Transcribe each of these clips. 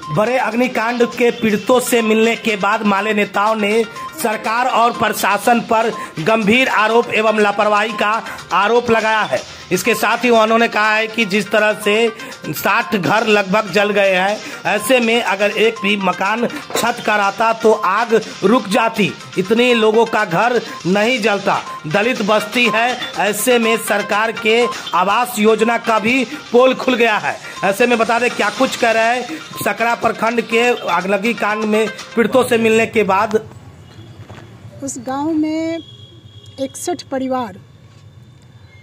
बड़े अग्निकांड के पीड़ितों से मिलने के बाद माले नेताओं ने सरकार और प्रशासन पर गंभीर आरोप एवं लापरवाही का आरोप लगाया है। इसके साथ ही उन्होंने कहा है कि जिस तरह से 60 घर लगभग जल गए हैं, ऐसे में अगर एक भी मकान छत का रहता तो आग रुक जाती, इतने लोगों का घर नहीं जलता। दलित बस्ती है, ऐसे में सरकार के आवास योजना का भी पोल खुल गया है। ऐसे में बता दें क्या कुछ कह रहे हैं सकरा प्रखंड के आगलगी कांड में पीड़ितों से मिलने के बाद। उस गांव में 61 परिवार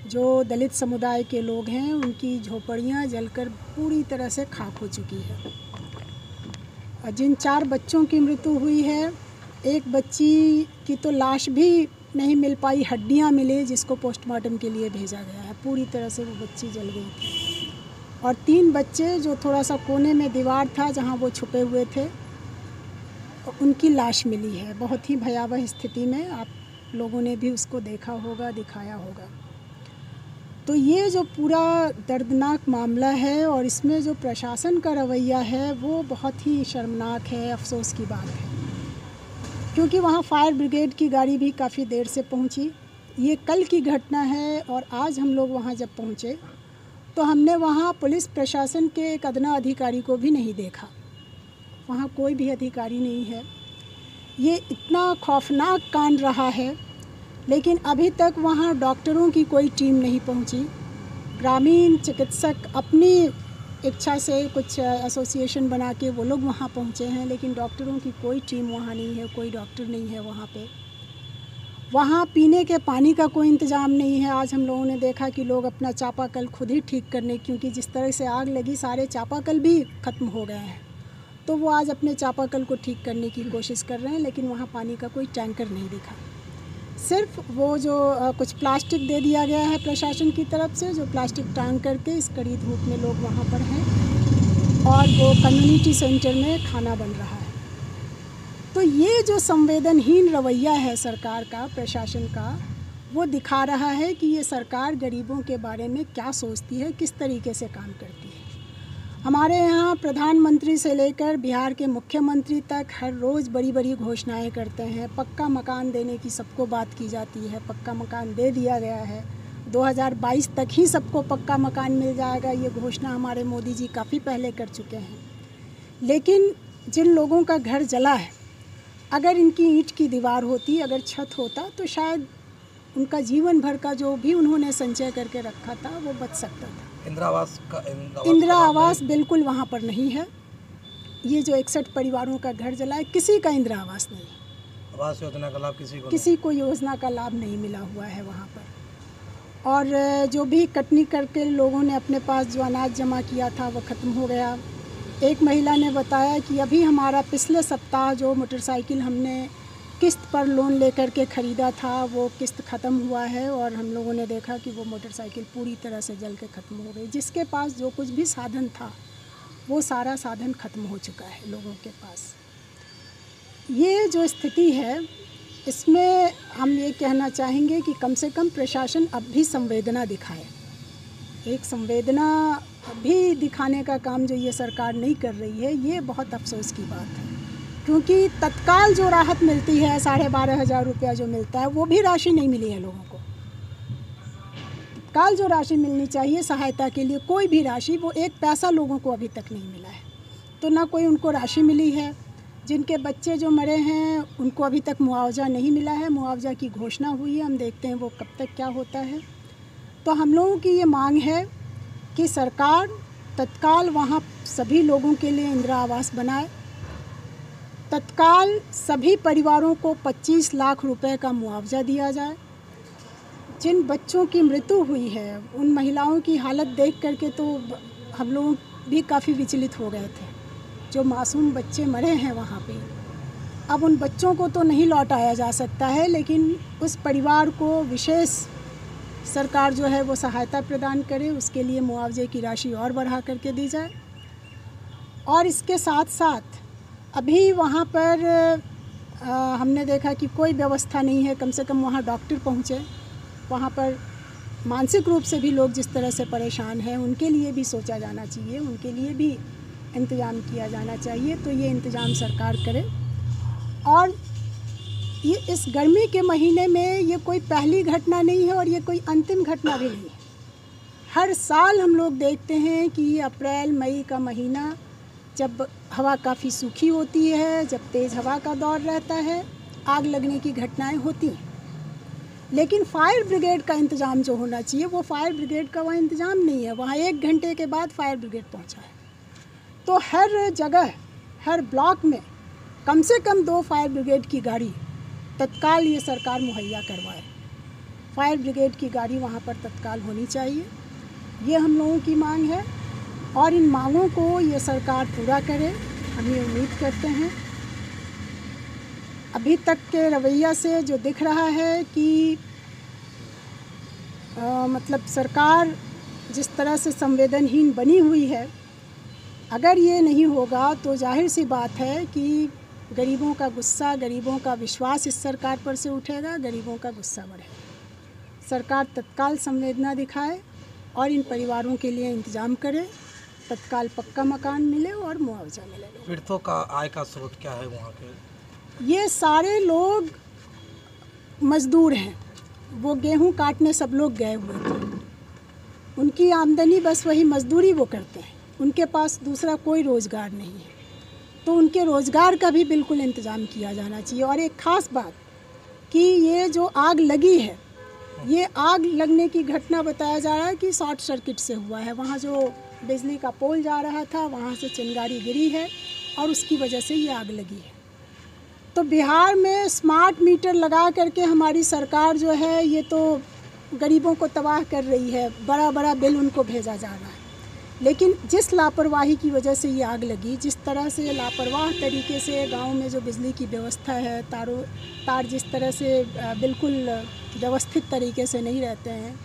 जो दलित समुदाय के लोग हैं, उनकी झोपड़ियां जलकर पूरी तरह से खाक हो चुकी है। जिन 4 बच्चों की मृत्यु हुई है, एक बच्ची की तो लाश भी नहीं मिल पाई, हड्डियां मिले जिसको पोस्टमार्टम के लिए भेजा गया है। पूरी तरह से वो बच्ची जल गई थी। और 3 बच्चे जो थोड़ा सा कोने में दीवार था जहां वो छुपे हुए थे, उनकी लाश मिली है बहुत ही भयावह स्थिति में। आप लोगों ने भी उसको देखा होगा, दिखाया होगा। तो ये जो पूरा दर्दनाक मामला है और इसमें जो प्रशासन का रवैया है वो बहुत ही शर्मनाक है, अफसोस की बात है। क्योंकि वहाँ फायर ब्रिगेड की गाड़ी भी काफ़ी देर से पहुँची। ये कल की घटना है और आज हम लोग वहाँ जब पहुँचे तो हमने वहाँ पुलिस प्रशासन के एक अदना अधिकारी को भी नहीं देखा। वहाँ कोई भी अधिकारी नहीं है। ये इतना खौफनाक कांड रहा है, लेकिन अभी तक वहाँ डॉक्टरों की कोई टीम नहीं पहुँची। ग्रामीण चिकित्सक अपनी इच्छा से कुछ एसोसिएशन बना के वो लोग वहाँ पहुँचे हैं, लेकिन डॉक्टरों की कोई टीम वहाँ नहीं है, कोई डॉक्टर नहीं है वहाँ पे। वहाँ पीने के पानी का कोई इंतज़ाम नहीं है। आज हम लोगों ने देखा कि लोग अपना चापाकल खुद ही ठीक करने, क्योंकि जिस तरह से आग लगी सारे चापाकल भी ख़त्म हो गए हैं, तो वो आज अपने चापाकल को ठीक करने की कोशिश कर रहे हैं, लेकिन वहाँ पानी का कोई टैंकर नहीं दिखा। सिर्फ वो जो कुछ प्लास्टिक दे दिया गया है प्रशासन की तरफ से, जो प्लास्टिक टांग करके इस कड़ी धूप में लोग वहाँ पर हैं, और वो कम्युनिटी सेंटर में खाना बन रहा है। तो ये जो संवेदनहीन रवैया है सरकार का, प्रशासन का, वो दिखा रहा है कि ये सरकार गरीबों के बारे में क्या सोचती है, किस तरीके से काम करती है। हमारे यहाँ प्रधानमंत्री से लेकर बिहार के मुख्यमंत्री तक हर रोज़ बड़ी बड़ी घोषणाएं करते हैं। पक्का मकान देने की सबको बात की जाती है, पक्का मकान दे दिया गया है। 2022 तक ही सबको पक्का मकान मिल जाएगा, ये घोषणा हमारे मोदी जी काफ़ी पहले कर चुके हैं। लेकिन जिन लोगों का घर जला है, अगर इनकी ईंट की दीवार होती, अगर छत होता, तो शायद उनका जीवन भर का जो भी उन्होंने संचय करके रखा था वो बच सकता था। इंदिरा आवास बिल्कुल वहाँ पर नहीं है। ये जो 61 परिवारों का घर जला है, किसी का इंदिरा आवास नहीं। आवास योजना का लाभ किसी को योजना का लाभ नहीं मिला हुआ है वहाँ पर। और जो भी कटनी करके लोगों ने अपने पास जो अनाज जमा किया था वो ख़त्म हो गया। एक महिला ने बताया कि अभी हमारा पिछले सप्ताह जो मोटरसाइकिल हमने किस्त पर लोन लेकर के ख़रीदा था, वो किस्त ख़त्म हुआ है, और हम लोगों ने देखा कि वो मोटरसाइकिल पूरी तरह से जल के ख़त्म हो गई। जिसके पास जो कुछ भी साधन था, वो सारा साधन ख़त्म हो चुका है लोगों के पास। ये जो स्थिति है, इसमें हम ये कहना चाहेंगे कि कम से कम प्रशासन अब भी संवेदना दिखाए। एक संवेदना भी दिखाने का काम जो ये सरकार नहीं कर रही है, ये बहुत अफसोस की बात है। क्योंकि तत्काल जो राहत मिलती है, 12,500 रुपया जो मिलता है, वो भी राशि नहीं मिली है लोगों को। तत्काल जो राशि मिलनी चाहिए सहायता के लिए, कोई भी राशि, वो 1 पैसा लोगों को अभी तक नहीं मिला है। तो ना कोई उनको राशि मिली है। जिनके बच्चे जो मरे हैं उनको अभी तक मुआवजा नहीं मिला है। मुआवजा की घोषणा हुई है, हम देखते हैं वो कब तक क्या होता है। तो हम लोगों की ये मांग है कि सरकार तत्काल वहाँ सभी लोगों के लिए इंदिरा आवास बनाए। तत्काल सभी परिवारों को 25 लाख रुपए का मुआवजा दिया जाए। जिन बच्चों की मृत्यु हुई है, उन महिलाओं की हालत देख करके तो हम लोग भी काफ़ी विचलित हो गए थे। जो मासूम बच्चे मरे हैं वहाँ पे, अब उन बच्चों को तो नहीं लौटाया जा सकता है, लेकिन उस परिवार को विशेष सरकार जो है वो सहायता प्रदान करे, उसके लिए मुआवजे की राशि और बढ़ा करके दी जाए। और इसके साथ साथ अभी वहाँ पर हमने देखा कि कोई व्यवस्था नहीं है। कम से कम वहाँ डॉक्टर पहुँचे। वहाँ पर मानसिक रूप से भी लोग जिस तरह से परेशान हैं, उनके लिए भी सोचा जाना चाहिए, उनके लिए भी इंतज़ाम किया जाना चाहिए। तो ये इंतज़ाम सरकार करे। और ये इस गर्मी के महीने में ये कोई पहली घटना नहीं है और ये कोई अंतिम घटना भी नहीं है। हर साल हम लोग देखते हैं कि अप्रैल मई का महीना जब हवा काफ़ी सूखी होती है, जब तेज़ हवा का दौर रहता है, आग लगने की घटनाएं होती हैं। लेकिन फायर ब्रिगेड का इंतज़ाम जो होना चाहिए वो फायर ब्रिगेड का वहाँ इंतज़ाम नहीं है। वहाँ 1 घंटे के बाद फायर ब्रिगेड पहुँचा है। तो हर जगह, हर ब्लॉक में कम से कम 2 फायर ब्रिगेड की गाड़ी तत्काल ये सरकार मुहैया करवाए। फायर ब्रिगेड की गाड़ी वहाँ पर तत्काल होनी चाहिए। ये हम लोगों की मांग है और इन मांगों को ये सरकार पूरा करे, हम ये उम्मीद करते हैं। अभी तक के रवैया से जो दिख रहा है कि मतलब सरकार जिस तरह से संवेदनहीन बनी हुई है, अगर ये नहीं होगा तो जाहिर सी बात है कि गरीबों का गुस्सा, गरीबों का विश्वास इस सरकार पर से उठेगा, गरीबों का गुस्सा बढ़ेगा। सरकार तत्काल संवेदना दिखाए और इन परिवारों के लिए इंतज़ाम करे, तत्काल पक्का मकान मिले और मुआवजा मिले। पीड़ितों का आय का स्रोत क्या है वहाँ के? ये सारे लोग मज़दूर हैं। वो गेहूं काटने सब लोग गए हुए थे। उनकी आमदनी बस वही मज़दूरी वो करते हैं। उनके पास दूसरा कोई रोज़गार नहीं है। तो उनके रोज़गार का भी बिल्कुल इंतज़ाम किया जाना चाहिए। और एक ख़ास बात कि ये जो आग लगी है, ये आग लगने की घटना बताया जा रहा है कि शॉर्ट सर्किट से हुआ है। वहाँ जो बिजली का पोल जा रहा था वहाँ से चिंगारी गिरी है और उसकी वजह से ये आग लगी है। तो बिहार में स्मार्ट मीटर लगा करके हमारी सरकार जो है ये तो गरीबों को तबाह कर रही है। बड़ा बड़ा बिल उनको भेजा जा रहा है। लेकिन जिस लापरवाही की वजह से ये आग लगी, जिस तरह से लापरवाह तरीके से गांव में जो बिजली की व्यवस्था है, तार जिस तरह से बिल्कुल व्यवस्थित तरीके से नहीं रहते हैं,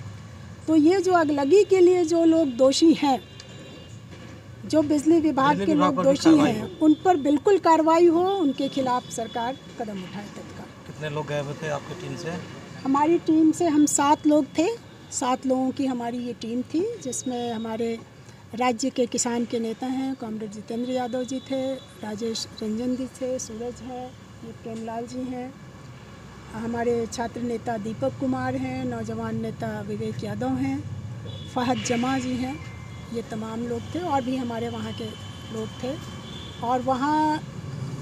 तो ये जो अगलगी के लिए जो लोग दोषी हैं, जो बिजली विभाग के लोग दोषी हैं, उन पर बिल्कुल कार्रवाई हो, उनके खिलाफ सरकार कदम उठाए तत्काल। कितने लोग गए हुए थे आपकी टीम से? हमारी टीम से हम 7 लोग थे। 7 लोगों की हमारी ये टीम थी, जिसमें हमारे राज्य के किसान के नेता हैं, कॉमरेड जितेंद्र यादव जी थे, राजेश रंजन जी थे, सूरज है, ये प्रेमलाल जी हैं, हमारे छात्र नेता दीपक कुमार हैं, नौजवान नेता विवेक यादव हैं, फहद जमा जी हैं। ये तमाम लोग थे और भी हमारे वहाँ के लोग थे। और वहाँ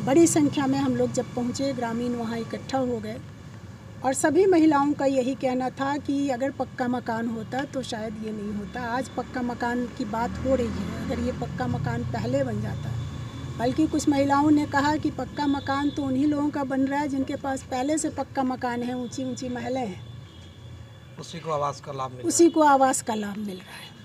बड़ी संख्या में हम लोग जब पहुँचे, ग्रामीण वहाँ इकट्ठा हो गए और सभी महिलाओं का यही कहना था कि अगर पक्का मकान होता तो शायद ये नहीं होता। आज पक्का मकान की बात हो रही है। अगर ये पक्का मकान पहले बन जाता, बल्कि कुछ महिलाओं ने कहा कि पक्का मकान तो उन्हीं लोगों का बन रहा है जिनके पास पहले से पक्का मकान है, ऊंची ऊंची महलें हैं, उसी को आवास का लाभ मिल उसी को आवास का लाभ मिल रहा है।